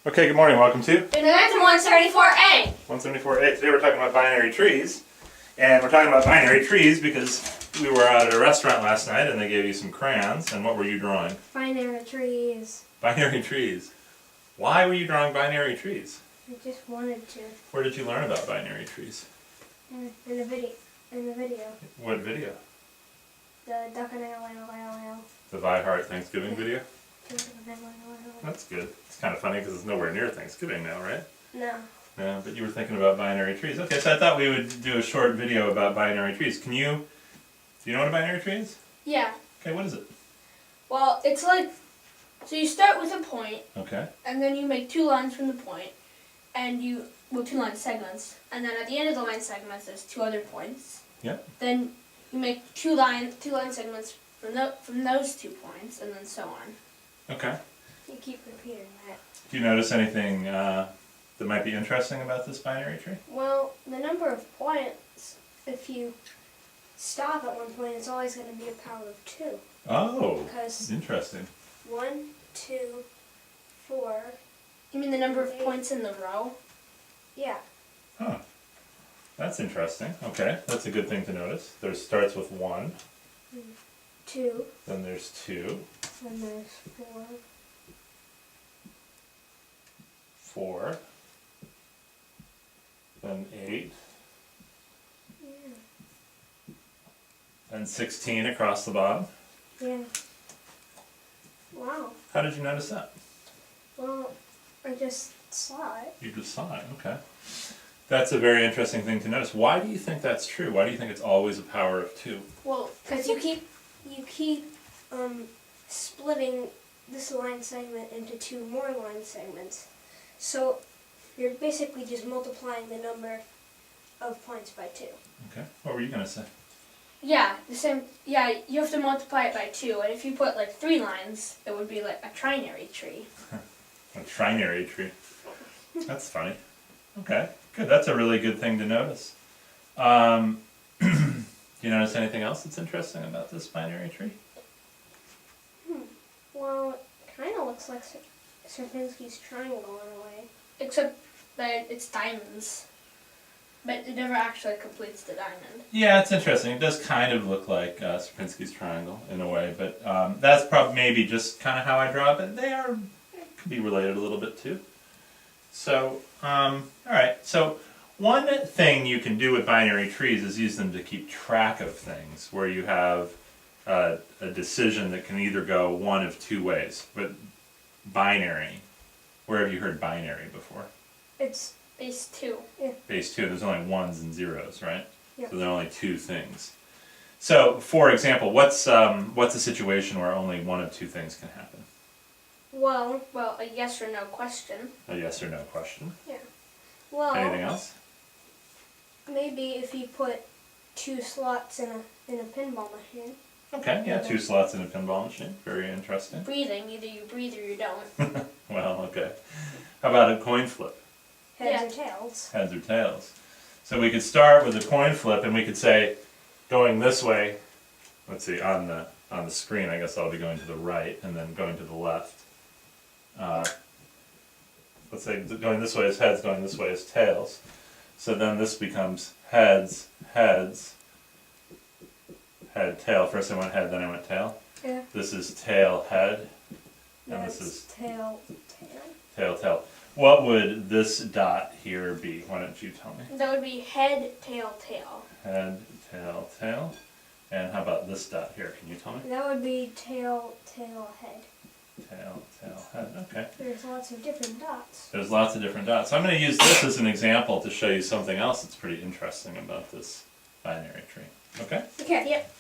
Okay, good morning. Welcome to FamilyMath174a. 174a. Today we're talking about binary trees. And we're talking about binary trees because we were out at a restaurant last night and they gave you some crayons. And what were you drawing? Binary trees. Binary trees. Why were you drawing binary trees? I just wanted to. Where did you learn about binary trees? In the video. What video? The duck and owl. The Vi Heart Thanksgiving video? That's good. It's kind of funny because it's nowhere near Thanksgiving now, right? No. Yeah, but you were thinking about binary trees. Okay, so I thought we would do a short video about binary trees. Do you know what a binary tree is? Yeah. Okay, what is it? Well, it's like, so you start with a point, Okay. and then you make two lines from the point, and two line segments, and then at the end of the line segments, there's two other points. Yep. Then you make two line segments from those 2 points, and then so on. Okay. You keep repeating that. Do you notice anything that might be interesting about this binary tree? Well, the number of points, if you stop at one point, it's always going to be a power of 2. Oh, Because interesting. 1, 2, 4. You mean the number of points in the row? Yeah. Huh. That's interesting. Okay, that's a good thing to notice. There starts with 1. 2. Then there's 2. Then there's 4. 4. Then 8. Yeah. And 16 across the bottom. Yeah. Wow. How did you notice that? Well, I just saw it. You just saw it. Okay. That's a very interesting thing to notice. Why do you think that's true? Why do you think it's always a power of 2? Well, because you keep splitting this line segment into 2 more line segments. So you're basically just multiplying the number of points by 2. Okay. What were you going to say? Yeah, the same. Yeah, you have to multiply it by 2, and if you put like 3 lines, it would be like a trinary tree. A trinary tree. That's funny. Okay, good. That's a really good thing to notice. Do you notice anything else that's interesting about this binary tree? Well, it kind of looks like Sierpinski's triangle in a way. Except that it's diamonds. But it never actually completes the diamond. Yeah, it's interesting. It does kind of look like Sierpinski's triangle in a way, but that's probably maybe just kind of how I draw it. But they could be related a little bit too. So, all right. So one thing you can do with binary trees is use them to keep track of things, where you have a decision that can either go one of 2 ways. But binary, where have you heard binary before? It's Base 2. Base 2, there's only 1s and 0s, right? Yeah. So there are only 2 things. So, for example, what's a situation where only one of 2 things can happen? Well, a yes or no question. A yes or no question. Yeah. Well, Anything else? maybe if you put 2 slots in a pinball machine. Okay, yeah, 2 slots in a pinball machine. Very interesting. Breathing, either you breathe or you don't. Well, okay. How about a coin flip? Heads or tails. Heads or tails. So we could start with a coin flip and we could say, going this way, let's see, on the screen, I guess I'll be going to the right and then going to the left. Let's say going this way is heads, going this way is tails. So then this becomes heads, heads, head, tail. First I went head, then I went tail. Yeah. This is tail, head, and That's this is tail, tail. tail, tail. What would this dot here be? Why don't you tell me? That would be head, tail, tail. Head, tail, tail. And how about this dot here? Can you tell me? That would be tail, tail, head. Tail, tail, head. Okay. There's lots of different dots. There's lots of different dots. So I'm going to use this as an example to show you something else that's pretty interesting about this binary tree. Okay? Okay. Yep.